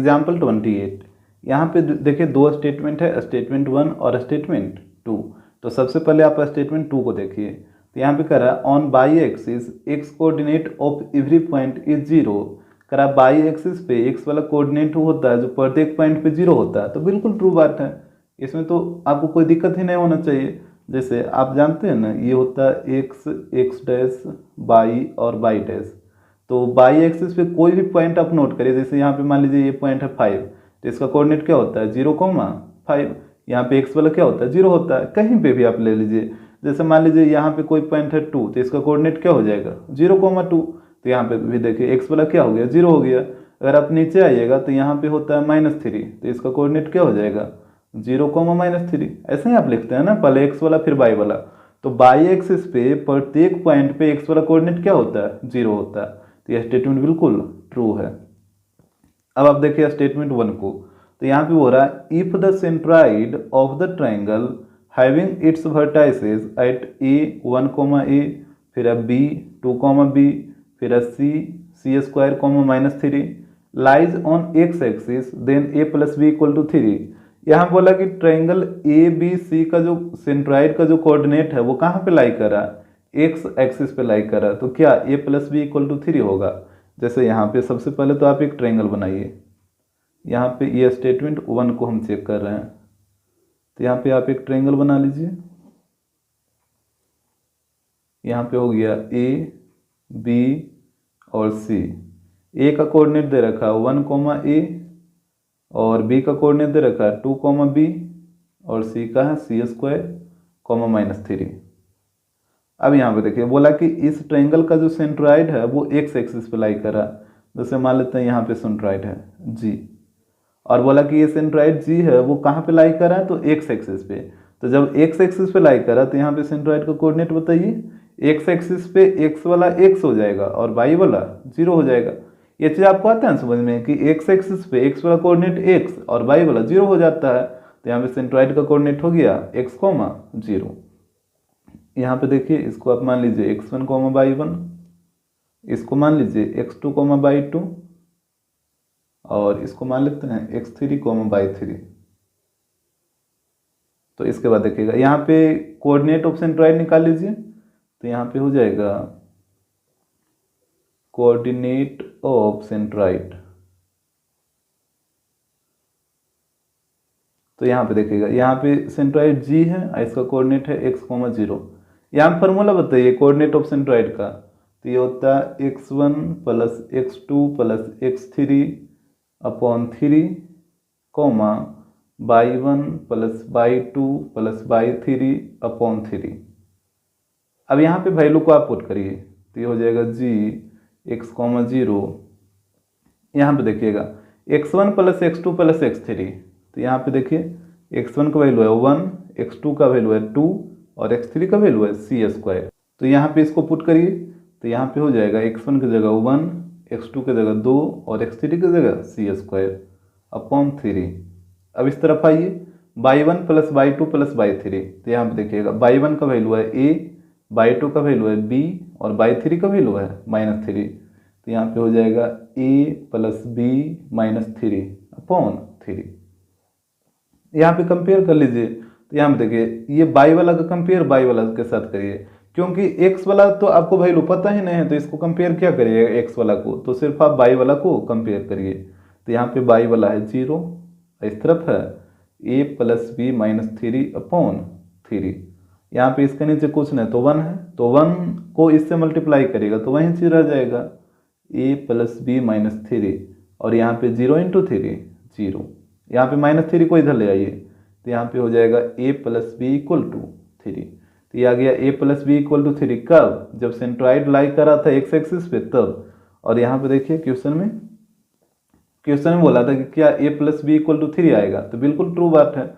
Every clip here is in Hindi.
एग्जाम्पल 28, यहाँ पे देखिए दो स्टेटमेंट है, स्टेटमेंट 1 और स्टेटमेंट 2। तो सबसे पहले आप स्टेटमेंट 2 को देखिए, तो यहाँ पे कह रहा है on y axis x coordinate of every point is 0। कह रहा है बाई एक्सिस पे एक्स वाला कोऑर्डिनेट होता है जो प्रत्येक पॉइंट पे 0 होता है, तो बिल्कुल ट्रू बात है, इसमें तो आपको कोई दिक्कत ही नहीं होना चाहिए। जैसे आप जानते हैं ना, ये होता है एक्स, एक्स डैश, बाई और बाई डैश। तो बाई एक्सिस पे कोई भी पॉइंट आप नोट करिए, जैसे यहाँ पे मान लीजिए ये पॉइंट है 5, तो इसका कोऑर्डिनेट क्या होता है 0,5। यहाँ पे एक्स वाला क्या होता है 0 होता है, कहीं पे भी आप ले लीजिए। जैसे मान लीजिए यहाँ पे कोई पॉइंट है 2, तो इसका कोऑर्डिनेट क्या हो जाएगा 0,2। तो यहाँ पे भी देखिए एक्स वाला क्या हो गया 0 हो गया। अगर आप नीचे आइएगा तो यहाँ पे होता है -3, तो इसका कोऑर्डिनेट क्या हो जाएगा 0,-3। ऐसे ही आप लिखते हैं ना, पहले एक्स वाला फिर बाई वाला। तो बाई एक्सिस पे प्रत्येक पॉइंट पे एक्स वाला कोऑर्डिनेट क्या होता है 0 होता है, तो यह स्टेटमेंट बिल्कुल ट्रू है। अब आप देखिए स्टेटमेंट 1 को, तो यहाँ पे हो रहा है if the centroid of the triangle having its vertices at a1, फिर b 2, फिर c² -3 lies on x axis then a + b = 3। यहाँ बोला कि ट्राइंगल ए बी सी का जो सेंट्राइड का जो कोऑर्डिनेट है वो कहाँ पे लाई कर रहा है, एक्स एक्सिस पे लाई कर रहा है, तो क्या a + b = 3 होगा। जैसे यहाँ पे सबसे पहले तो आप एक ट्राइंगल बनाइए, यहाँ पे ये स्टेटमेंट 1 को हम चेक कर रहे हैं, तो यहाँ पे आप एक ट्राइंगल बना लीजिए। यहाँ पे हो गया a b और c, a का कोऑर्डिनेट दे रखा है 1, a और b का कोऑर्डिनेट दे रखा है 2, b और c का है c² -3। अब यहाँ पे देखिए बोला कि इस ट्रायंगल का जो सेंट्रॉइड है वो x एक्सिस पे लाई कर रहा है। जैसे मान लेते हैं यहाँ पे सेंट्रॉइड है g, और बोला कि ये सेंट्रॉइड g है वो कहाँ पे लाई कर रहा है, तो x एक्सिस पे। तो जब x एक्सिस पे लाई कर रहा है तो यहाँ पे सेंट्रॉइड का कोऑर्डिनेट बताइए, x एक्सिस पे x वाला x हो जाएगा और y वाला 0 हो जाएगा। ये चीज़ आपको आता है समझ में कि x एक्सिस पे x वाला कोऑर्डिनेट x और y वाला 0 हो जाता है, तो यहाँ पे सेंट्रॉइड का कोऑर्डिनेट हो गया x, 0। यहाँ पे देखिए इसको आप मान लीजिए x1, y1, इसको मान लीजिए x2, y2, और इसको मान लेते हैं x3, y3। तो इसके बाद देखिएगा यहाँ पे कोऑर्डिनेट ऑफ सेंट्रॉइड निकाल लीजिए, तो यहाँ पे हो जाएगा कोऑर्डिनेट ऑफ सेंट्रॉइड। तो यहाँ पे देखिएगा यहाँ पे सेंट्रॉइड g है और इसका कोऑर्डिनेट है x, 0। यहाँ फॉर्मूला बताइए कोऑर्डिनेट ऑफ सेंट्रॉइड का, तो ये होता है x1 + x2 + x3 upon 3, y1 + y2 + y3 upon 3। अब यहाँ पे वैल्यू को आप पुट करिए, तो ये हो जाएगा g x, 0। यहाँ पे देखिएगा x1 + x2 + x3, तो यहाँ पे देखिए x1 का वैल्यू है 1, x2 का वैल्यू है 2 और x3 का वैल्यू है c²। तो यहाँ पे इसको पुट करिए, तो यहाँ पे हो जाएगा x1 की जगह 1, x2 की जगह 2 और x3 की जगह c² अपॉन 3। अब इस तरफ आइए y1 + y2 + y3, तो यहाँ पे देखिएगा y1 का वैल्यू है a, y2 का वैल्यू है b और y3 का वैल्यू है -3। तो यहाँ पे हो जाएगा a + b -3 अपॉन 3। यहाँ पे कंपेयर कर लीजिए, तो यहाँ पे देखिए ये बाई वाला का कंपेयर बाई वाला के साथ करिए, क्योंकि एक्स वाला तो आपको वैल्यू पता ही नहीं है, तो इसको कंपेयर क्या करिए एक्स वाला को, तो सिर्फ आप बाई वाला को कंपेयर करिए। तो यहाँ पे बाई वाला है 0, इस तरफ है a + b -3 अपॉन 3। यहाँ पे इसके नीचे कुछ नहीं तो 1 है, तो 1 को इससे मल्टीप्लाई करिएगा तो वहीं चीज रह जाएगा a + b -3, और यहाँ पे 0 × 3 0, यहाँ पे -3 को इधर ले आइए, तो यहाँ पे हो जाएगा a + b = 3। तो ये आ गया a + b = 3 कब, जब सेंट्रॉइड लाई कर रहा था x एक्सिस पे तब। और यहाँ पे देखिए क्वेश्चन में बोला था कि क्या a + b = 3 आएगा, तो बिल्कुल ट्रू बात है,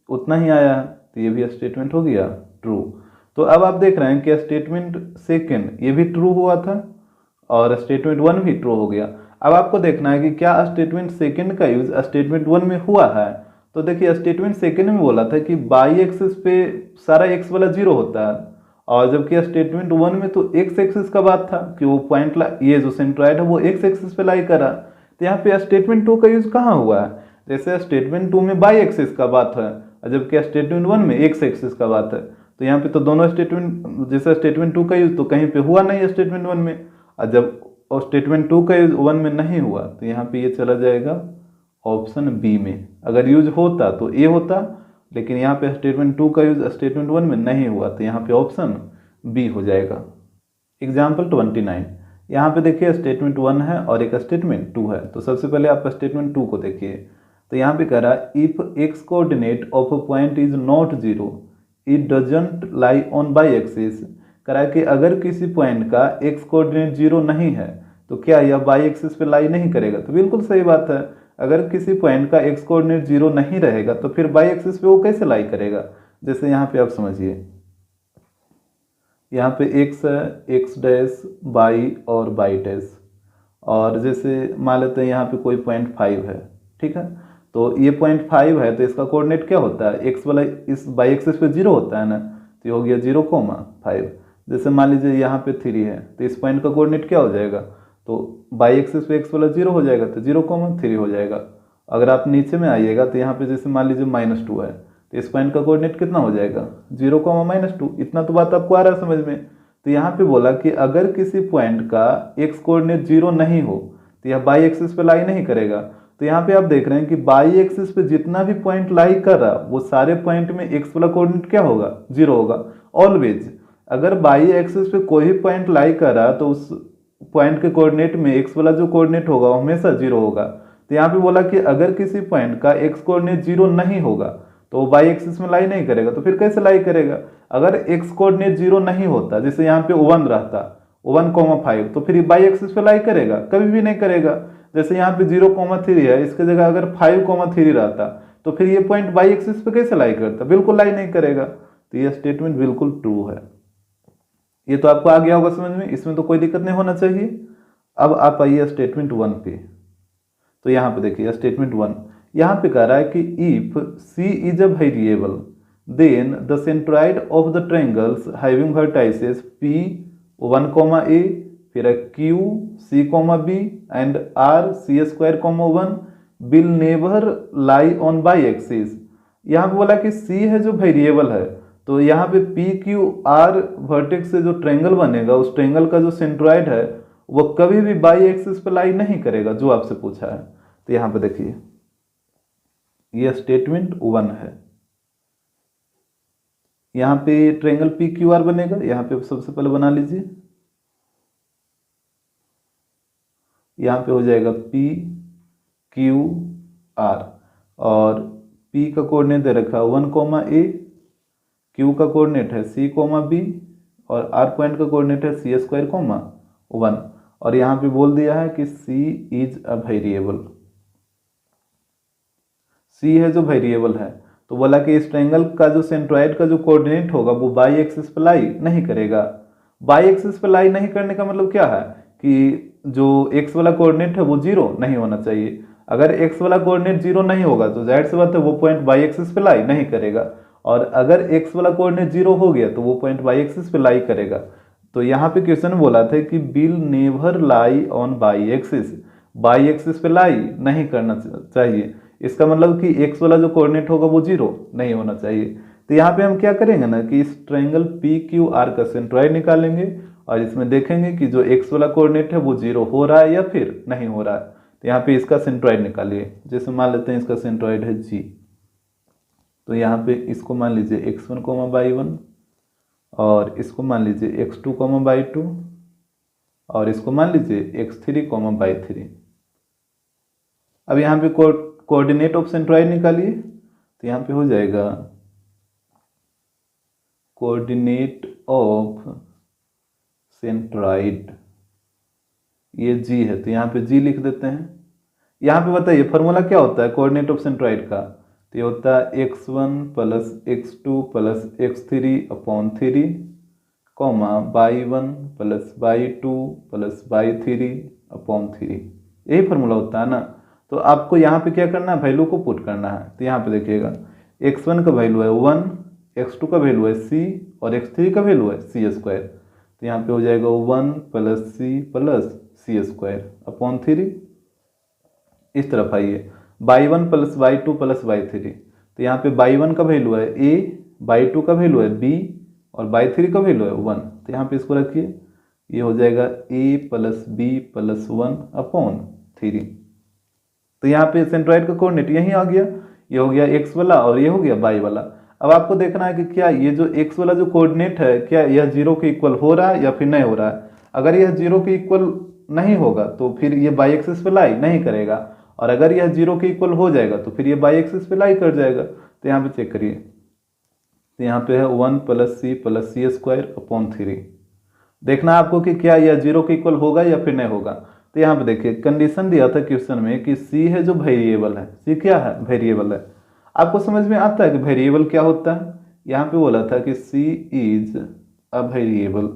उतना ही आया है, तो ये भी स्टेटमेंट हो गया ट्रू। तो अब आप देख रहे हैं कि स्टेटमेंट सेकेंड ये भी ट्रू हुआ था और स्टेटमेंट 1 भी ट्रू हो गया। अब आपको देखना है कि क्या स्टेटमेंट सेकंड का यूज स्टेटमेंट 1 में हुआ है। तो देखिए स्टेटमेंट सेकंड में बोला था कि बाई एक्सिस पे सारा x वाला 0 होता है, और जबकि स्टेटमेंट 1 में तो x एक्सिस का बात था कि वो पॉइंट ये जो सेंट्रॉइड है वो x एक्सिस पे लाई करा, तो यहाँ पे स्टेटमेंट 2 का यूज कहाँ हुआ है? जैसे स्टेटमेंट 2 में बाई एक्सिस का बात है, जबकि स्टेटमेंट 1 में एक्स एक्सिस का बात है। तो यहाँ पे तो दोनों स्टेटमेंट, जैसे स्टेटमेंट 2 का यूज तो कहीं पे हुआ नहीं स्टेटमेंट 1 में, और जब स्टेटमेंट 2 का यूज 1 में नहीं हुआ तो यहाँ पे ये चला जाएगा ऑप्शन बी में। अगर यूज होता तो ए होता, लेकिन यहाँ पे स्टेटमेंट 2 का यूज स्टेटमेंट 1 में नहीं हुआ तो यहाँ पे ऑप्शन बी हो जाएगा। एग्जाम्पल 29, यहाँ पे देखिए स्टेटमेंट 1 है और एक स्टेटमेंट 2 है। तो सबसे पहले आप स्टेटमेंट 2 को देखिए। तो यहाँ पे कह रहा है if x coordinate of a point is not zero it doesn't lie on y axis. कह रहा है कि अगर किसी पॉइंट का एक्स कोऑर्डिनेट जीरो नहीं है तो क्या यह बाई एक्सिस पे लाई नहीं करेगा? तो बिल्कुल सही बात है, अगर किसी पॉइंट का एक्स कोऑर्डिनेट जीरो नहीं रहेगा तो फिर बाई एक्सिस पे वो कैसे लाई करेगा? जैसे यहाँ पे आप समझिए, यहाँ पे एक्स है, एक्स डैश बाई और बाई डैश, और जैसे मान लेते हैं यहाँ पे कोई पॉइंट 5 है, ठीक है। तो ये पॉइंट 5 है तो इसका कोऑर्डिनेट क्या होता है? एक्स वाला इस बाई एक्सिस पे जीरो होता है ना, तो ये हो गया 0,5। जैसे मान लीजिए यहाँ पे 3 है तो इस पॉइंट का कोऑर्डिनेट क्या हो जाएगा? तो बाई एक्सिस पे एक्स वाला 0 हो जाएगा तो 0,3 हो जाएगा। अगर आप नीचे में आइएगा तो यहाँ पे जैसे मान लीजिए -2 है तो इस पॉइंट का कोऑर्डिनेट कितना हो जाएगा? 0,-2। इतना तो बात आपको आ रहा है समझ में। तो यहाँ पे बोला कि अगर किसी पॉइंट का एक्स कोऑर्डिनेट 0 नहीं हो तो यह बाई एक्सिस पे लाई नहीं करेगा। तो यहाँ पे आप देख रहे हैं कि बाई एक्सिस पे जितना भी पॉइंट लाई कर रहा वो सारे पॉइंट में एक्स वाला कोऑर्डिनेट क्या होगा? 0 होगा ऑलवेज। अगर बाई एक्सिस पे कोई भी पॉइंट लाई कर रहा तो उस पॉइंट के कोऑर्डिनेट में एक्स वाला जो कोऑर्डिनेट होगा वो हमेशा 0 होगा। तो यहाँ पे बोला कि अगर किसी पॉइंट का एक्स कोऑर्डिनेट 0 नहीं होगा तो वो बाई एक्सिस में लाई नहीं करेगा। तो फिर कैसे लाई करेगा? अगर एक्स कोऑर्डिनेट 0 नहीं होता, जैसे यहाँ पे 1 रहता 1,5, तो फिर बाई एक्सिस पे लाई करेगा? कभी भी नहीं करेगा। जैसे यहाँ पे 0,3 है, इसके जगह अगर 5,3 रहता तो फिर ये पॉइंट बाई एक्सिस पे कैसे लाई करता? बिल्कुल लाई नहीं करेगा। तो ये स्टेटमेंट बिल्कुल ट्रू है। ये तो आपको आ गया होगा समझ में, इसमें तो कोई दिक्कत नहीं होना चाहिए। अब आप आइए स्टेटमेंट 1 पे। तो यहाँ पे देखिए स्टेटमेंट 1, यहाँ पे कह रहा है कि if c is a variable then the centroid of the triangles having vertices p 1,a फिर q c, b and r c square, 1 will never lie on y axis. यहाँ पे बोला कि सी है जो वेरिएबल है, तो यहाँ पे पी क्यू आर वर्टेक्स से जो ट्रायंगल बनेगा उस ट्रायंगल का जो सेंट्रॉइड है वो कभी भी बाई एक्सिस पे लाई नहीं करेगा, जो आपसे पूछा है। तो यहाँ पे देखिए ये स्टेटमेंट 1 है। यहाँ पे ट्रायंगल पी क्यू आर बनेगा, यहाँ पे सबसे पहले बना लीजिए। यहाँ पे हो जाएगा पी क्यू आर, और पी का कोऑर्डिनेट दे रखा है 1,a, क्यू का कोऑर्डिनेट है सी, बी, और आर पॉइंट का कोऑर्डिनेट है सी स्क्वायर, 1, और यहाँ पे बोल दिया है कि सी इज अ वेरिएबल। सी है जो वेरिएबल है, तो बोला कि इस ट्रायंगल का जो सेंट्रॉइड का जो कोऑर्डिनेट होगा वो बाई एक्सिस पे लाई नहीं करेगा। बाई एक्सिस पे लाई नहीं करने का मतलब क्या है कि जो एक्स वाला कोऑर्डिनेट है वो 0 नहीं होना चाहिए। अगर एक्स वाला कोऑर्डिनेट 0 नहीं होगा तो जाहिर सी बात है वो पॉइंट बाई एक्सिस पे लाई नहीं करेगा, और अगर एक्स वाला कोऑर्डिनेट 0 हो गया तो वो पॉइंट बाई एक्सिस पे लाई करेगा। तो यहाँ पे क्वेश्चन बोला था कि will never lie on y axis, by axis पे लाई नहीं करना चाहिए। इसका मतलब कि एक्स वाला जो कोऑर्डिनेट होगा वो 0 नहीं होना चाहिए। तो यहाँ पे हम क्या करेंगे ना कि इस ट्रायंगल पी क्यू आर का सेंट्रॉइड निकालेंगे और इसमें देखेंगे कि जो एक्स वाला कोऑर्डिनेट है वो 0 हो रहा है या फिर नहीं हो रहा है। तो यहाँ पे इसका सेंट्रॉइड निकालिए। जैसे मान लेते हैं इसका सेंट्रॉइड है जी, तो यहाँ पे इसको मान लीजिए x1, y1, और इसको मान लीजिए x2, y2, और इसको मान लीजिए x3, y3। अब यहाँ पे कोऑर्डिनेट ऑफ सेंट्रॉइड निकालिए। तो यहाँ पे हो जाएगा कोऑर्डिनेट ऑफ सेंट्रॉइड, ये जी है तो यहाँ पे जी लिख देते हैं। यहाँ पे बताइए फॉर्मूला क्या होता है कोऑर्डिनेट ऑफ सेंट्रॉइड का? तो ये होता है x1 plus x2 plus x3 upon 3, y1 plus y2 plus y3 upon 3। यही फॉर्मूला होता है ना। तो आपको यहाँ पे क्या करना है, वैल्यू को पुट करना है। तो यहाँ पे देखिएगा x1 का वैल्यू है 1, x2 का वैल्यू है c, और x3 का वैल्यू है सी स्क्वायर। तो यहाँ पे हो जाएगा 1 प्लस सी प्लस सी स्क्वायर अपॉन 3। इस तरफ आइए, y1 plus y2 plus y3, तो यहाँ पे y1 का वैल्यू है a, y2 का वैल्यू है b और y3 का वैल्यू है 1, तो यहाँ पे इसको रखिए, ये हो जाएगा a प्लस b प्लस 1/3। तो यहाँ पे सेंट्रॉइड का कोऑर्डिनेट यहीं आ गया, ये हो गया x वाला और ये हो गया y वाला। अब आपको देखना है कि क्या ये जो x वाला जो कोऑर्डिनेट है क्या यह 0 के इक्वल हो रहा है या फिर नहीं हो रहा है। अगर यह 0 के इक्वल नहीं होगा तो फिर ये बाई एक्सिस पे लाई नहीं करेगा, और अगर यह 0 के इक्वल हो जाएगा तो फिर ये बाई एक्सिस पे लाई कर जाएगा। तो यहाँ पे चेक करिए, तो यहाँ पे है 1 प्लस सी प्लस सी स्क्वायर अपॉन 3। देखना आपको कि क्या यह 0 के इक्वल होगा या फिर नहीं होगा। तो यहाँ पे देखिए कंडीशन दिया था क्वेश्चन में कि सी है जो वेरिएबल है, सी क्या है वेरिएबल है। आपको समझ में आता है कि वेरिएबल क्या होता है। यहाँ पे बोला था कि सी इज अ वेरिएबल।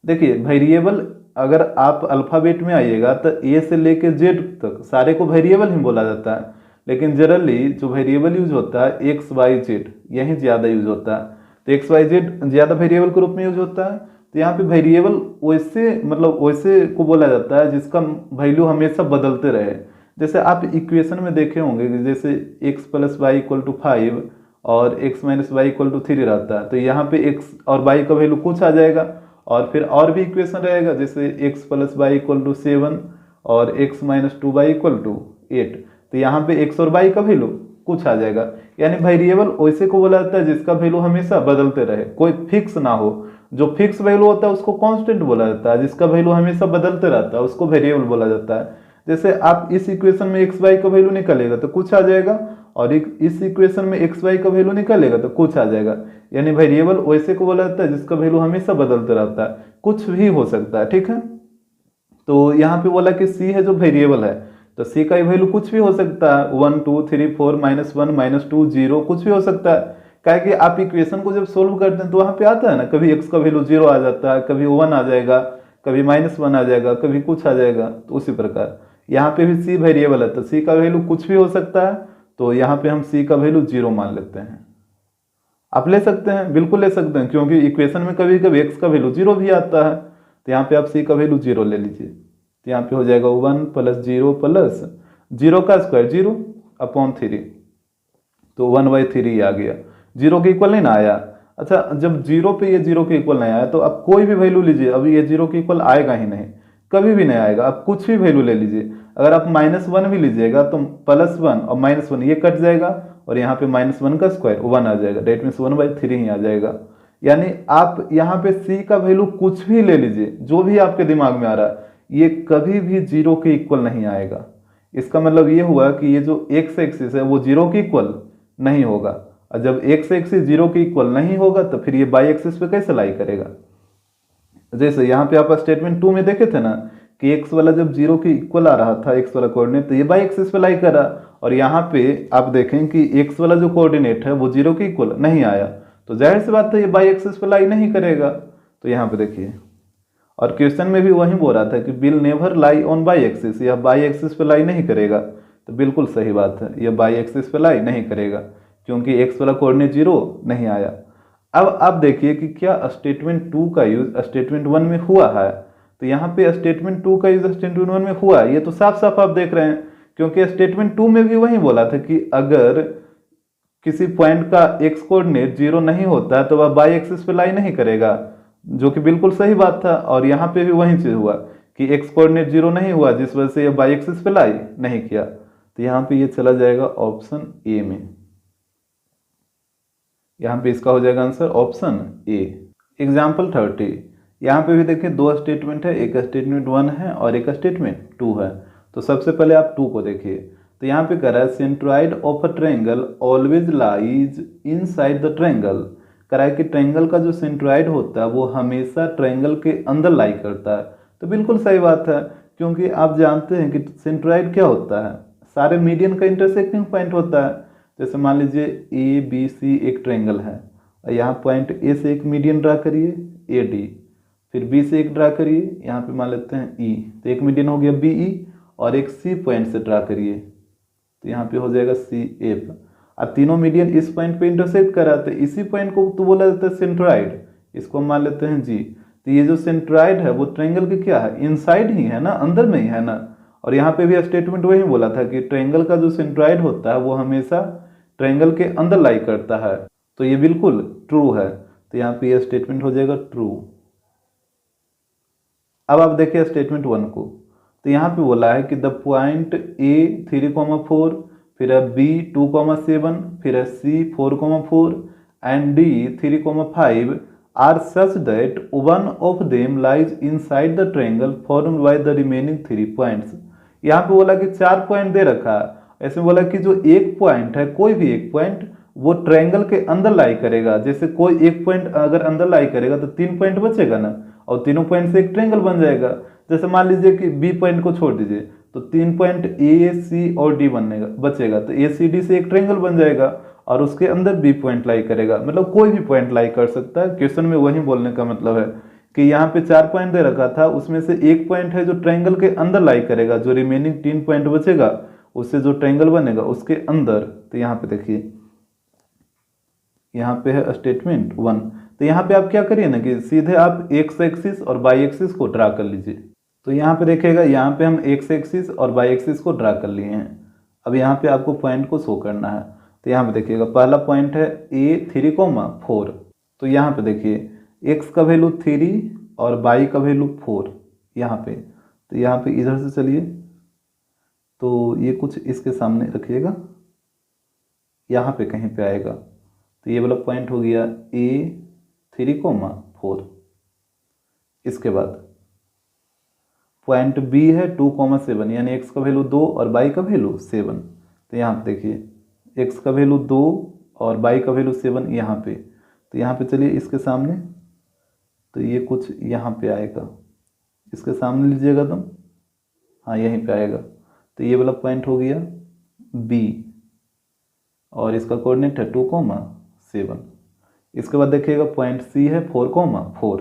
देखिए वेरिएबल अगर आप अल्फ़ाबेट में आइएगा तो ए से लेके जेड तक सारे को वेरिएबल ही बोला जाता है, लेकिन जनरली जो वेरिएबल यूज होता है एक्स वाई जेड यही ज़्यादा यूज होता है। तो एक्स वाई जेड ज़्यादा वेरिएबल के रूप में यूज होता है। तो यहाँ पे वेरिएबल वैसे मतलब वैसे को बोला जाता है जिसका वैल्यू हमेशा बदलते रहे। जैसे आप इक्वेशन में देखे होंगे कि जैसे x plus y equal to 5 और x minus y equal to 3 रहता है, तो यहाँ पे x और y का वैल्यू कुछ आ जाएगा, और फिर और भी इक्वेशन रहेगा जैसे x plus y equal to 7 और x minus 2y equal to 8, तो यहाँ पे x और y का वैल्यू कुछ आ जाएगा। यानी वेरिएबल वैसे को बोला जाता है जिसका वैल्यू हमेशा बदलते रहे, कोई फिक्स ना हो। जो फिक्स वैल्यू होता है उसको कांस्टेंट बोला जाता है, जिसका वैल्यू हमेशा बदलते रहता है उसको वेरिएबल बोला जाता है। जैसे आप इस इक्वेशन में एक्स वाई का वैल्यू निकालेगा तो कुछ आ जाएगा, और इस इक्वेशन में एक्स वाई का वैल्यू निकालेगा तो कुछ आ जाएगा। यानी वेरिएबल वैसे को बोला जाता है जिसका वैल्यू हमेशा बदलते रहता है, कुछ भी हो सकता है। ठीक है, तो यहाँ पे बोला कि सी है जो वेरिएबल है, तो सी का वैल्यू कुछ भी हो सकता है, 1 2 3 4 -1 -2 0 कुछ भी हो सकता है। क्या कि आप इक्वेशन को जब सोल्व करते हैं तो वहाँ पे आता है ना, कभी x का वैल्यू 0 आ जाता है, कभी 1 आ जाएगा, कभी -1 आ जाएगा, कभी कुछ आ जाएगा। तो उसी प्रकार यहाँ पे भी c वेरिएबल है तो c का वैल्यू कुछ भी हो सकता है, तो यहाँ पे हम c का वैल्यू 0 मान लेते हैं। आप ले सकते हैं, बिल्कुल ले सकते हैं, क्योंकि इक्वेशन में कभी कभी x का वैल्यू 0 भी आता है। तो यहाँ पे आप c का वैल्यू 0 ले लीजिए, तो यहाँ पे हो जाएगा 1 प्लस 0 प्लस 0 का स्क्वायर 0 अपॉन 3, तो 1/3 आ गया। 0 के इक्वल नहीं ना आया। अच्छा, जब 0 पे ये 0 के इक्वल नहीं आया तो आप कोई भी वैल्यू लीजिए, अभी ये 0 के इक्वल आएगा ही नहीं, कभी भी नहीं आएगा। आप कुछ भी वैल्यू ले लीजिए, अगर आप -1 भी लीजिएगा तो +1 और -1 ये कट जाएगा, और यहाँ पे -1 का स्क्वायर 1 आ जाएगा, डेट मीन्स 1/3 ही आ जाएगा। यानी आप यहाँ पे c का वैल्यू कुछ भी ले लीजिए, जो भी आपके दिमाग में आ रहा है, ये कभी भी 0 के इक्वल नहीं आएगा। इसका मतलब ये हुआ कि ये जो x एक्सिस है वो 0 के इक्वल नहीं होगा, और जब x एक्सिस 0 के इक्वल नहीं होगा तो फिर ये बाई एक्सिस पे कैसे लाई करेगा। जैसे यहाँ पे आप स्टेटमेंट 2 में देखे थे ना कि x वाला जब 0 के इक्वल आ रहा था, x वाला कोऑर्डिनेट, तो ये बाई एक्सिस पे लाई कर रहा, और यहाँ पे आप देखें कि x वाला जो कोऑर्डिनेट है वो 0 के इक्वल नहीं आया, तो जाहिर सी बात है ये बाई एक्सिस पे लाई नहीं करेगा। तो यहाँ पे देखिए, और क्वेश्चन में भी वही बोल रहा था कि will never lie on y axis, यह बाई एक्सिस पे लाई नहीं करेगा। तो बिल्कुल सही बात है, यह बाई एक्सिस पे लाई नहीं करेगा क्योंकि x वाला कोऑर्डिनेट 0 नहीं आया। अब आप देखिए कि क्या स्टेटमेंट 2 का यूज स्टेटमेंट 1 में हुआ है। तो यहाँ पे स्टेटमेंट 2 का यूज स्टेटमेंट 1 में हुआ है, ये तो साफ साफ आप देख रहे हैं, क्योंकि स्टेटमेंट 2 में भी वही बोला था कि अगर किसी पॉइंट का x कोऑर्डिनेट 0 नहीं होता है तो वह बाई एक्सिस पे लाई नहीं करेगा, जो कि बिल्कुल सही बात था। और यहाँ पे भी वही चीज हुआ कि x कोऑर्डिनेट 0 नहीं हुआ, जिस वजह से यह बाई एक्सिस पे लाई नहीं किया। तो यहाँ पे ये चला जाएगा ऑप्शन ए में, यहाँ पे इसका हो जाएगा आंसर ऑप्शन ए। एग्जाम्पल 30, यहाँ पे भी देखिए दो स्टेटमेंट है, एक स्टेटमेंट 1 है और एक स्टेटमेंट 2 है। तो सबसे पहले आप 2 को देखिए, तो यहाँ पे कह रहा है centroid of a triangle always lies inside the triangle. कह रहा है कि ट्रायंगल का जो सेंट्रॉइड होता है वो हमेशा ट्रायंगल के अंदर लाई करता है। तो बिल्कुल सही बात है, क्योंकि आप जानते हैं कि सेंट्रॉइड क्या होता है, सारे मीडियन का इंटरसेक्टिंग पॉइंट होता है। जैसे मान लीजिए ए बी सी एक ट्रायंगल है, और यहाँ पॉइंट ए से एक मीडियन ड्रा करिए ए डी, फिर बी से एक ड्रा करिए, यहाँ पे मान लेते हैं ई, तो एक मीडियन हो गया बी ई, और एक सी पॉइंट से ड्रा करिए, तो यहाँ पे हो जाएगा सी एफ। अब तीनों मीडियन इस पॉइंट पे इंटरसेक्ट कर रहा है, इसी पॉइंट को तो बोला जाता है सेंट्रॉइड, इसको मान लेते हैं जी। तो ये जो सेंट्रॉइड है वो ट्रायंगल के क्या है, इनसाइड ही है ना, अंदर में ही है ना, और यहाँ पे भी स्टेटमेंट वही बोला था कि ट्रायंगल का जो सेंट्रॉइड होता है वो हमेशा ट्रायंगल के अंदर लाई करता है, तो ये बिल्कुल ट्रू है। तो यहाँ पे ये स्टेटमेंट हो जाएगा ट्रू। अब आप देखिए स्टेटमेंट 1 को, तो यहाँ पे बोला है कि द पॉइंट ए 3,4, फिर है बी 2,7, फिर है c 4,4 and d 3,5 are such that one of them lies inside the triangle formed by the remaining 3 points. यहाँ पे बोला कि 4 पॉइंट दे रखा है, ऐसे बोला कि जो एक पॉइंट है, कोई भी एक पॉइंट वो ट्रायंगल के अंदर लाई करेगा। जैसे कोई एक पॉइंट अगर अंदर लाई करेगा तो 3 पॉइंट बचेगा ना, और तीनों पॉइंट से एक ट्रायंगल बन जाएगा। जैसे मान लीजिए कि बी पॉइंट को छोड़ दीजिए तो 3 पॉइंट ए सी और डी बनेगा बचेगा, तो ए सी डी से एक ट्रायंगल बन जाएगा और उसके अंदर बी पॉइंट लाई करेगा। मतलब कोई भी पॉइंट लाई कर सकता है। क्वेश्चन में वही बोलने का मतलब है कि यहाँ पे 4 पॉइंट दे रखा था, उसमें से एक पॉइंट है जो ट्रायंगल के अंदर लाई करेगा, जो रिमेनिंग 3 पॉइंट बचेगा उससे जो ट्रायंगल बनेगा उसके अंदर। तो यहाँ पे देखिए, यहाँ पे है स्टेटमेंट 1। तो यहाँ पे आप क्या करिए ना कि सीधे आप एक्स एक्सिस और वाई एक्सिस को ड्रा कर लीजिए। तो यहाँ पे देखिएगा, यहाँ पे हम एक्स एक्सिस और वाई एक्सिस को ड्रा कर लिए हैं। अब यहाँ पे आपको पॉइंट को शो करना है। तो यहाँ पे देखिएगा, पहला पॉइंट है ए 3,4। तो यहाँ पे देखिए एक्स का वैल्यू 3 और वाई का वैल्यू 4 यहाँ पे। तो यहाँ पे इधर से चलिए, तो ये कुछ इसके सामने रखिएगा, यहाँ पे कहीं पे आएगा। तो ये वाला पॉइंट हो गया ए 3,4। इसके बाद पॉइंट बी है 2,7, यानी एक्स का वैल्यू 2 और वाई का वैल्यू 7। तो यहाँ पे देखिए एक्स का वैल्यू 2 और वाई का वैल्यू 7 यहाँ पे। तो यहाँ पे चलिए इसके सामने, तो ये कुछ यहाँ पे आएगा, इसके सामने लीजिएगा तुम, हाँ यहीं पे आएगा। तो ये वाला पॉइंट हो गया बी और इसका कोऑर्डिनेट है 2,7। इसके बाद देखिएगा पॉइंट सी है 4,4।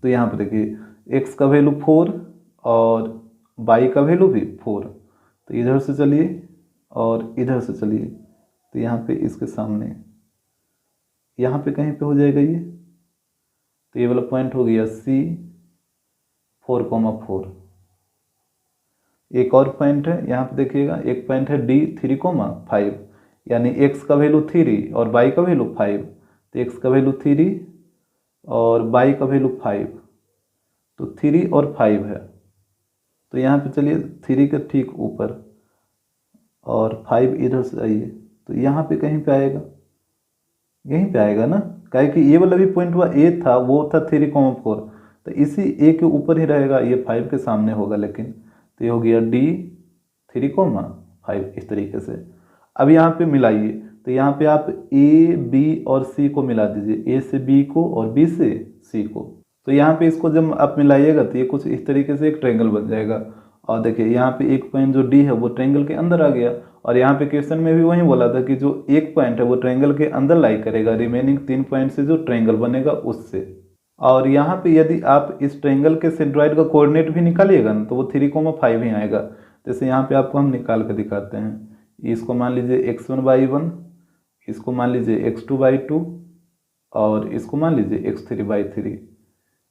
तो यहाँ पे देखिए एक्स का वैल्यू 4 और वाई का वैल्यू भी 4। तो इधर से चलिए और इधर से चलिए, तो यहाँ पे इसके सामने यहाँ पे कहीं पे हो जाएगा ये। तो ये वाला पॉइंट हो गया सी 4,4। एक और पॉइंट है यहाँ पे देखिएगा, एक पॉइंट है डी 3,5, यानी एक्स का वैल्यू 3 और वाई का वैल्यू 5। तो एक्स का वैल्यू 3 और वाई का वैल्यू 5, तो 3 और 5 है। तो यहाँ पे चलिए 3 के ठीक ऊपर और 5 इधर से आइए, तो यहाँ पे कहीं पे आएगा, यहीं पे आएगा ना, काहे कि ये वाला भी पॉइंट हुआ ए था, वो था 3,4। तो इसी ए के ऊपर ही रहेगा, ये 5 के सामने होगा लेकिन। तो ये हो गया डी 3,5 इस तरीके से। अब यहाँ पे मिलाइए, तो यहाँ पे आप ए बी और सी को मिला दीजिए, ए से बी को और बी से सी को। तो यहाँ पे इसको जब आप मिलाइएगा तो ये कुछ इस तरीके से एक ट्रायंगल बन जाएगा। और देखिए यहाँ पे एक पॉइंट जो डी है वो ट्रायंगल के अंदर आ गया, और यहाँ पे क्वेश्चन में भी वही बोला था कि जो एक पॉइंट है वो ट्रायंगल के अंदर लाई करेगा, रिमेनिंग 3 पॉइंट से जो ट्रायंगल बनेगा उससे। और यहाँ पे यदि आप इस ट्रायंगल के सेंट्रॉइड का कोऑर्डिनेट भी निकालिएगा ना, तो वो 3,5 ही आएगा। जैसे यहाँ पे आपको हम निकाल कर दिखाते हैं। इसको मान लीजिए x1/1, इसको मान लीजिए x2/2 और इसको मान लीजिए x3/3।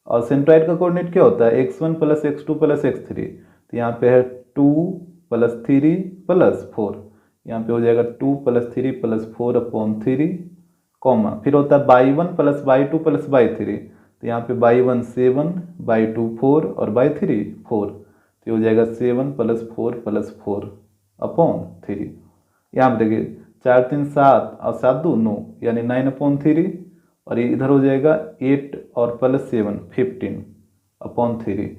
और सेंट्रॉइड का कोऑर्डिनेट क्या होता है, x1 + x2 + x3। तो यहाँ पे है 2 + 3 + 4, यहाँ पे हो जाएगा 2 + 3 + 4/3, कॉमा फिर होता है y1 + y2 + y3। तो यहाँ पे y1 7, y2 4 और y3 4। तो हो जाएगा 7 + 4 + 4/3। यहाँ पे देखिए 4 3 7 और 7 2 9, यानी 9/3। और ये इधर हो जाएगा 8 और +7 15/3।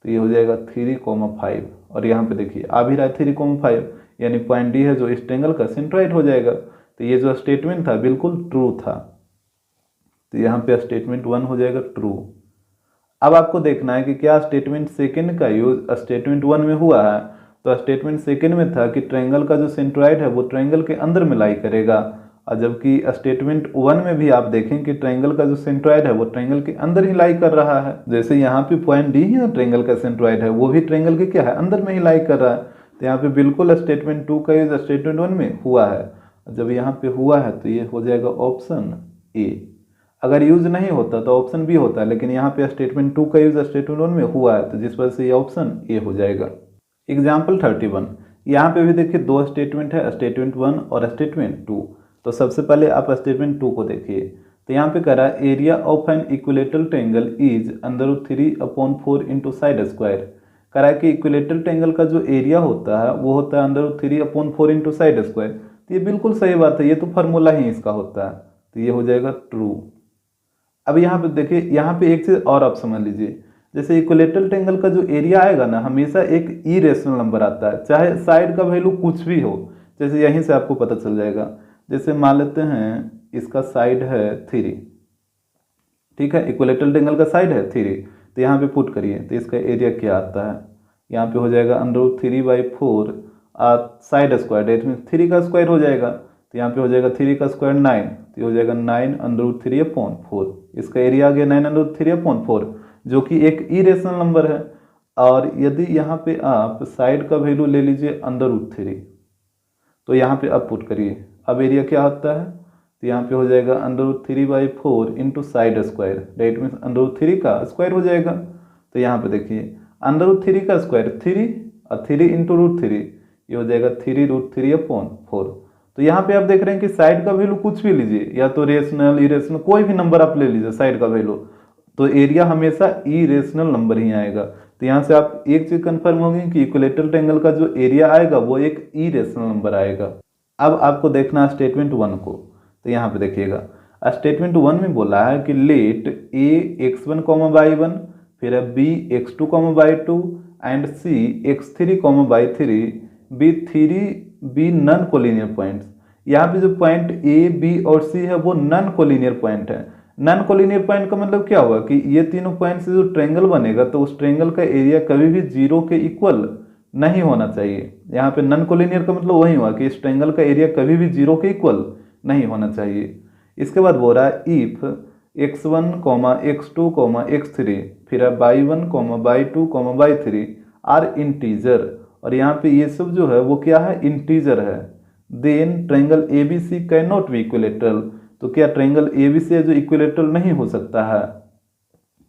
तो ये हो जाएगा 3,5। और यहाँ पे देखिए आ भी रहा है 3,5, यानी पॉइंट डी है जो इस ट्रायंगल का सेंट्रॉइड हो जाएगा। तो ये जो स्टेटमेंट था बिल्कुल ट्रू था। तो यहाँ पे स्टेटमेंट 1 हो जाएगा ट्रू। अब आपको देखना है कि क्या स्टेटमेंट सेकंड का यूज स्टेटमेंट 1 में हुआ है। तो स्टेटमेंट सेकंड में था कि ट्रायंगल का जो सेंट्रॉइड है वो ट्रायंगल के अंदर में लाई करेगा, और जबकि स्टेटमेंट 1 में भी आप देखें कि ट्रायंगल का जो सेंट्रॉइड है वो ट्रायंगल के अंदर ही लाई कर रहा है। जैसे यहाँ पे पॉइंट डी ही ट्रायंगल का सेंट्रॉइड है, वो भी ट्रायंगल के क्या है, अंदर में ही लाई कर रहा है। तो यहाँ पे बिल्कुल स्टेटमेंट 2 का यूज स्टेटमेंट 1 में हुआ है। जब यहाँ पे हुआ है तो ये हो जाएगा ऑप्शन ए। अगर यूज नहीं होता तो ऑप्शन बी होता है, लेकिन यहाँ पे स्टेटमेंट 2 का यूज स्टेटमेंट 1 में हुआ है, तो जिस वजह से ये ऑप्शन ए हो जाएगा। एग्जाम्पल 31, यहाँ पे भी देखिए दो स्टेटमेंट है, स्टेटमेंट 1 और स्टेटमेंट 2। तो सबसे पहले आप स्टेटमेंट 2 को देखिए, तो यहाँ पे कह रहा है area of an equilateral triangle is √3/4 into side square. कह रहा है कि इक्विलेटरल ट्रायंगल का जो एरिया होता है वो होता है √3/4 इंटू साइड स्क्वायर। तो ये बिल्कुल सही बात है, ये तो फार्मूला ही इसका होता है, तो ये हो जाएगा ट्रू। अब यहाँ पे देखिए, यहाँ पे एक चीज़ और आप समझ लीजिए, जैसे इक्विलेटरल ट्रायंगल का जो एरिया आएगा ना, हमेशा एक इरेशनल नंबर आता है, चाहे साइड का वैल्यू कुछ भी हो। जैसे यहीं से आपको पता चल जाएगा, जैसे मान लेते हैं इसका साइड है 3, ठीक है, इक्विलेटरल ट्रायंगल का साइड है 3, तो यहाँ पे पुट करिए तो इसका एरिया क्या आता है, यहाँ पे हो जाएगा √3/4 साइड स्क्वायर, डेट मीन 3 का स्क्वायर हो जाएगा, तो यहाँ पे हो जाएगा 3 का स्क्वायर 9, तो ये हो जाएगा 9√3/4। इसका एरिया आ गया 9√3/4, जो कि एक इरेशनल नंबर है। और यदि यहाँ पे आप साइड का वैल्यू ले लीजिए √3, तो यहाँ पे आप पुट करिए, अब एरिया क्या होता है, तो यहाँ पे हो जाएगा √3/4 into side square, that means √3 का स्क्वायर हो जाएगा। तो यहाँ पे देखिए √3 का स्क्वायर 3 और 3 इंटू √3, ये हो जाएगा 3√3/4। तो यहाँ पे आप देख रहे हैं कि साइड का वैल्यू कुछ भी लीजिए, या तो रेशनल इरेशनल कोई भी नंबर आप ले लीजिए साइड का वैल्यू, तो एरिया हमेशा इरेशनल नंबर ही आएगा। तो यहाँ से आप एक चीज कंफर्म होगी कि इक्विलेटरल ट्रायंगल का जो एरिया आएगा वो एक इरेशनल नंबर आएगा। अब आपको देखना है स्टेटमेंट 1 को, तो यहाँ पे देखिएगा स्टेटमेंट 1 में बोला है कि लेट a x1, y1, फिर b x2, y2 एंड c x3, y3 be non collinear points. यहाँ पे जो पॉइंट a, b और c है वो नॉन कोलिनियर पॉइंट है। नॉन कोलिनियर पॉइंट का मतलब क्या हुआ कि ये तीनों पॉइंट से जो ट्रायंगल बनेगा तो उस ट्रायंगल का एरिया कभी भी 0 के इक्वल नहीं होना चाहिए। यहाँ पे नॉन कोलिनियर का मतलब वही हुआ कि इस ट्रायंगल का एरिया कभी भी 0 के इक्वल नहीं होना चाहिए। इसके बाद बोल रहा है इफ x1, x2, x3 फिर y1, y2, y3 are integer, और यहाँ पे ये सब जो है वो क्या है, इंटीजर है, then triangle ABC can not be equilateral. तो क्या ट्रायंगल ABC है जो इक्विलेटरल नहीं हो सकता है।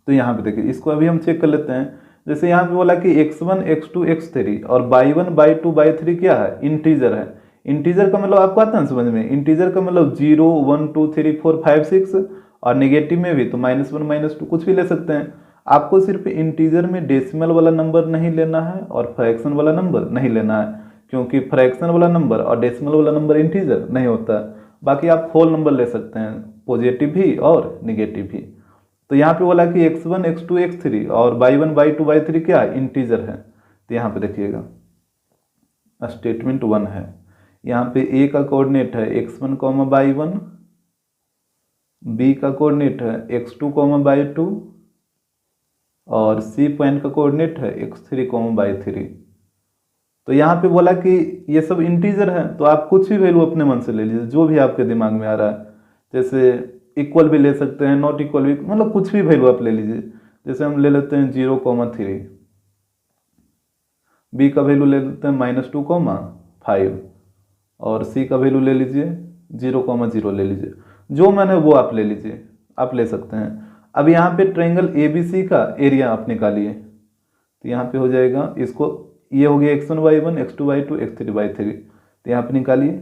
तो यहाँ पे देखिए इसको अभी हम चेक कर लेते हैं। जैसे यहाँ पे बोला कि x1, x2, x3 और y1, y2, y3 क्या है, इंटीजर है। इंटीजर का मतलब आपको आता है समझ में, इंटीजर का मतलब 0, 1, 2, 3, 4, 5, 6, और नेगेटिव में भी तो -1, -2 कुछ भी ले सकते हैं। आपको सिर्फ इंटीजर में डेसिमल वाला नंबर नहीं लेना है और फ्रैक्शन वाला नंबर नहीं लेना है, क्योंकि फ्रैक्शन वाला नंबर और डेसिमल वाला नंबर इंटीजर नहीं होता। बाकी आप होल नंबर ले सकते हैं, पॉजिटिव भी और निगेटिव भी। तो यहाँ पे बोला कि x1, x2, x3 और y1, y2, y3 क्या है, इंटीजर है। तो यहाँ पे देखिएगा स्टेटमेंट 1 है, यहाँ पे a का कोऑर्डिनेट है x1, y1, b का कोऑर्डिनेट है x2, y2 और c पॉइंट का कोऑर्डिनेट है x3, y3। तो यहाँ पे बोला कि ये सब इंटीजर है, तो आप कुछ भी वैल्यू अपने मन से ले लीजिए जो भी आपके दिमाग में आ रहा है। जैसे इक्वल भी ले सकते हैं, नॉट इक्वल भी, मतलब कुछ भी वैल्यू आप ले लीजिए। जैसे हम ले लेते हैं 0,3, b का वैल्यू ले लेते हैं -2,5 और c का वैल्यू ले लीजिए 0,0 ले लीजिए, जो मैंने वो आप ले लीजिए, आप ले सकते हैं। अब यहाँ पे ट्रायंगल ABC का एरिया आप निकालिए, तो यहाँ पे हो जाएगा, इसको ये हो गया x1, y1, x2, y2, x3, y3, तो यहाँ पे निकालिए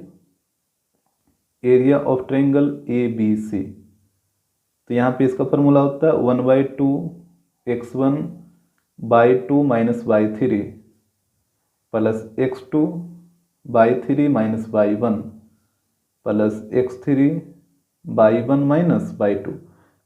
एरिया ऑफ ट्रायंगल ABC। तो यहाँ पे इसका फॉर्मूला होता है 1/2 x1 by2 - y3 plus x2 by3 - y1 plus x3 y1 - y2।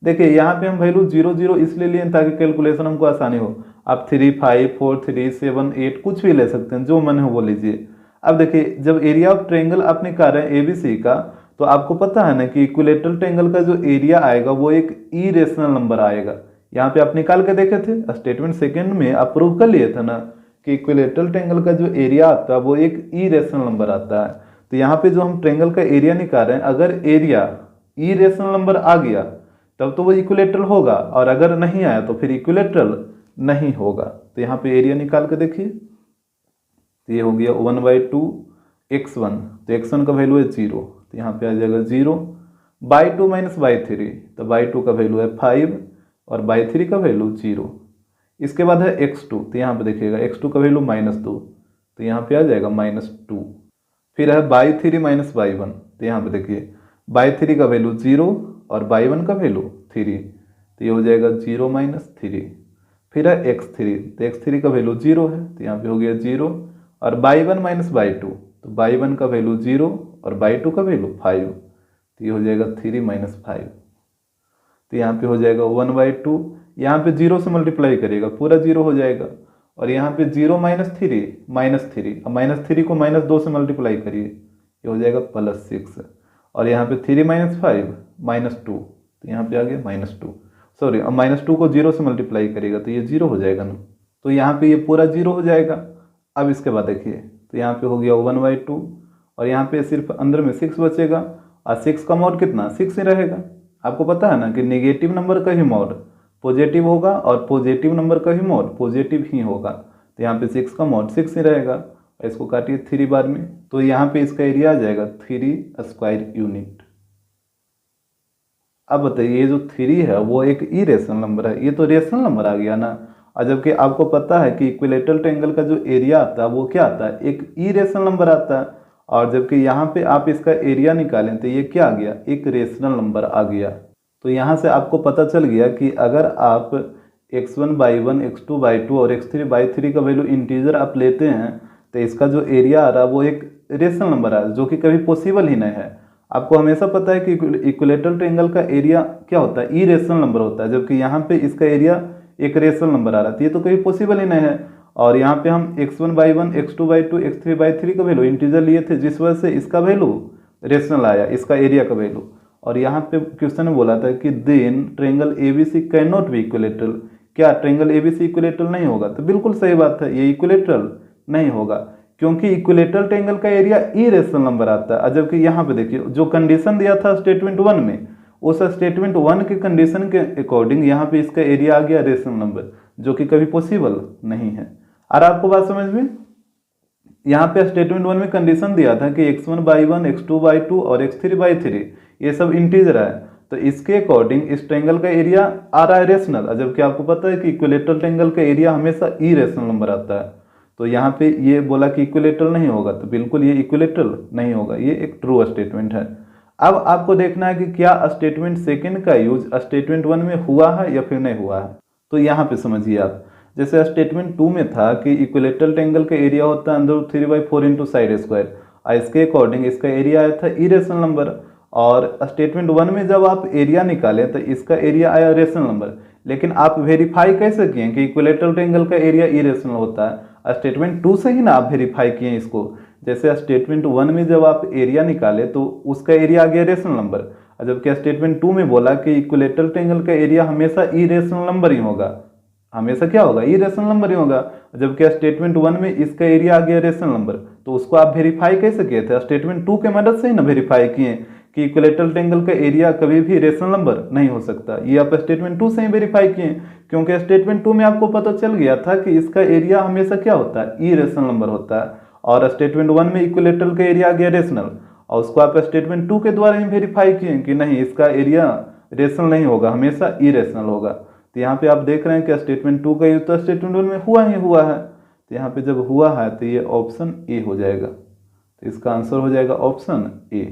देखिए यहाँ पे हम वैल्यू 0, 0 इसलिए लिए ताकि कैलकुलेशन हमको आसानी हो। आप 3, 5, 4, 3, 7, 8 कुछ भी ले सकते हैं, जो मन हो वो लीजिए। अब देखिए जब एरिया ऑफ ट्रायंगल आप निकाल रहे हैं ABC का, तो आपको पता है ना कि इक्विलेटरल ट्रायंगल का जो एरिया आएगा वो एक इरेशनल नंबर आएगा। यहाँ पे आप निकाल के देखे थे, स्टेटमेंट 2 में आप प्रूव कर लिए थे ना कि इक्विलेटरल ट्रायंगल का जो एरिया आता है वो एक इरेशनल नंबर आता है। तो यहाँ पे जो हम ट्रायंगल का एरिया निकाल रहे हैं, अगर एरिया इरेशनल नंबर आ गया तब तो वो इक्विलेटरल होगा, और अगर नहीं आया तो फिर इक्विलेटरल नहीं होगा। तो यहाँ पे एरिया निकाल के देखिए, तो ये हो गया 1/2 x1, तो x1 का वैल्यू है 0, तो यहाँ पे आ जाएगा 0 बाई 2 माइनस बाई 3, तो बाई 2 का वैल्यू है 5 और बाई 3 का वैल्यू 0। इसके बाद है x2, तो यहाँ पे देखिएगा x2 का वैल्यू -2, तो यहाँ पे आ जाएगा -2। फिर है बाई 3 माइनस बाई 1, तो यहाँ पे देखिए बाई 3 का वैल्यू 0 और बाई 1 का वैल्यू 3, तो ये हो जाएगा 0 - 3। फिर है x3, तो x3 का वैल्यू 0 है, तो यहाँ पे हो गया 0 और बाई 1 माइनस बाई 2, तो बाई 1 का वैल्यू 0 और बाई 2 का वैल्यू 5, तो ये हो जाएगा 3 - 5, तो यहाँ पे हो जाएगा 1/2। यहाँ पे 0 से मल्टीप्लाई करिएगा पूरा 0 हो जाएगा, और यहाँ पे 0 - 3 -3, अब -3 को -2 से मल्टीप्लाई करिए, ये हो जाएगा +6, और यहाँ पे 3 - 5 -2, तो यहाँ पे आ गया -2। सॉरी, अब -2 को 0 से मल्टीप्लाई करिएगा तो ये 0 हो जाएगा ना, तो यहाँ पे ये पूरा 0 हो जाएगा। अब इसके बाद देखिए, तो यहाँ पे हो गया 1/2, और यहाँ पे सिर्फ अंदर में 6 बचेगा, और 6 का मॉड कितना 6 ही रहेगा। आपको पता है ना कि नेगेटिव नंबर का ही मॉड पॉजिटिव होगा और पॉजिटिव नंबर का ही मॉड पॉजिटिव ही होगा, तो यहाँ पे 6 का मॉड 6 ही रहेगा। इसको काटिए 3 बार में, तो यहाँ पे इसका एरिया आ जाएगा 3 स्क्वायर यूनिट। अब बताइए, ये जो 3 है वो एक इरेशनल नंबर है, ये तो रेशनल नंबर आ गया ना, और जबकि आपको पता है कि इक्विलेटरल ट्रायंगल का जो एरिया आता है वो क्या आता है, एक इरेशनल नंबर आता है, और जबकि यहाँ पे आप इसका एरिया निकालें तो ये क्या आ गया, एक रेशनल नंबर आ गया। तो यहाँ से आपको पता चल गया कि अगर आप x1/1, x2/2 और x3/3 का वैल्यू इंटीजर आप लेते हैं तो इसका जो एरिया आ रहा है वो एक रेशनल नंबर आ रहा है, जो कि कभी पॉसिबल ही नहीं है। आपको हमेशा पता है कि इक्विलेटरल ट्रायंगल का एरिया क्या होता है, इरेशनल नंबर होता है, जबकि यहाँ पे इसका एरिया एक रेशनल नंबर आ रहा है, तो ये तो कभी पॉसिबल ही नहीं है। और यहाँ पे हम x1/1, x2/2, x3/3 का वैल्यू इंटीजर लिए थे, जिस वजह से इसका वैल्यू रेशनल आया, इसका एरिया का वैल्यू। और यहाँ पे क्वेश्चन में बोला था कि then triangle ABC can not be equilateral, क्या ट्रायंगल ABC इक्विलेटरल नहीं होगा, तो बिल्कुल सही बात है, ये इक्विलेटरल नहीं होगा, क्योंकि इक्विलेटरल ट्रायंगल का एरिया इरेशनल नंबर आता है। जबकि यहाँ पे देखिए जो कंडीशन दिया था स्टेटमेंट 1 में, उस स्टेटमेंट 1 के कंडीशन के अकॉर्डिंग यहाँ पे इसका एरिया आ गया रेशनल नंबर, जो कि कभी पॉसिबल नहीं है। और आपको बात समझ में, यहाँ पे स्टेटमेंट 1 में कंडीशन दिया था कि x1/1, x2/2 और x3/3 ये सब इंटीजर है, तो इसके अकॉर्डिंग इस ट्रायंगल का एरिया आ रहा है रेशनल, जबकि आपको पता है कि इक्विलेटरल ट्रायंगल का एरिया हमेशा इरेशनल नंबर आता है। तो यहाँ पे ये बोला कि इक्विलेटरल नहीं होगा, तो बिल्कुल ये इक्विलेटरल नहीं होगा, ये एक ट्रू स्टेटमेंट है। अब आपको देखना है कि क्या स्टेटमेंट सेकंड का यूज स्टेटमेंट 1 में हुआ है या फिर नहीं हुआ है। तो यहाँ पे समझिए आप, जैसे स्टेटमेंट 2 में था कि इक्विलेटरल ट्रायंगल का एरिया होता है अंदर 3/4 इंटू साइड स्क्वायर, और इसके अकॉर्डिंग इसका एरिया आया था इरेशनल नंबर। और स्टेटमेंट 1 में जब आप एरिया निकाले तो इसका एरिया आया रेशनल नंबर, लेकिन आप वेरीफाई कैसे किए कि इक्विलेटरल ट्रायंगल का एरिया इरेशनल होता है, स्टेटमेंट 2 से ही ना आप वेरीफाई किए इसको। जैसे स्टेटमेंट 1 में जब आप एरिया निकाले तो उसका एरिया आ गया रेशनल नंबर, जबकि स्टेटमेंट 2 में बोला कि इक्विलेटरल ट्रायंगल का एरिया हमेशा इरेशनल नंबर ही होगा, हमेशा क्या होगा, इरेशनल नंबर ही होगा, जबकि स्टेटमेंट 1 में इसका एरिया आ गया रेशनल नंबर। तो उसको आप वेरीफाई कैसे किए थे, स्टेटमेंट 2 के मदद से ही ना वेरीफाई किए कि इक्विलेटरल ट्रायंगल का एरिया कभी भी रेशनल नंबर नहीं हो सकता, ये आप स्टेटमेंट 2 से ही वेरीफाई किए, क्योंकि स्टेटमेंट 2 में आपको पता चल गया था कि इसका एरिया हमेशा क्या होता है, इरेशनल नंबर होता है, और स्टेटमेंट 1 में इक्विलेटरल का एरिया आ गया रेशनल, और उसको आप स्टेटमेंट 2 के द्वारा ही वेरीफाई किए कि नहीं इसका एरिया रेशनल नहीं होगा, हमेशा इरेशनल होगा। तो यहाँ पे आप देख रहे हैं कि स्टेटमेंट 2 का यूज तो स्टेटमेंट 1 में हुआ ही हुआ है, तो यहाँ पे जब हुआ है तो ये ऑप्शन ए हो जाएगा, तो इसका आंसर हो जाएगा ऑप्शन ए।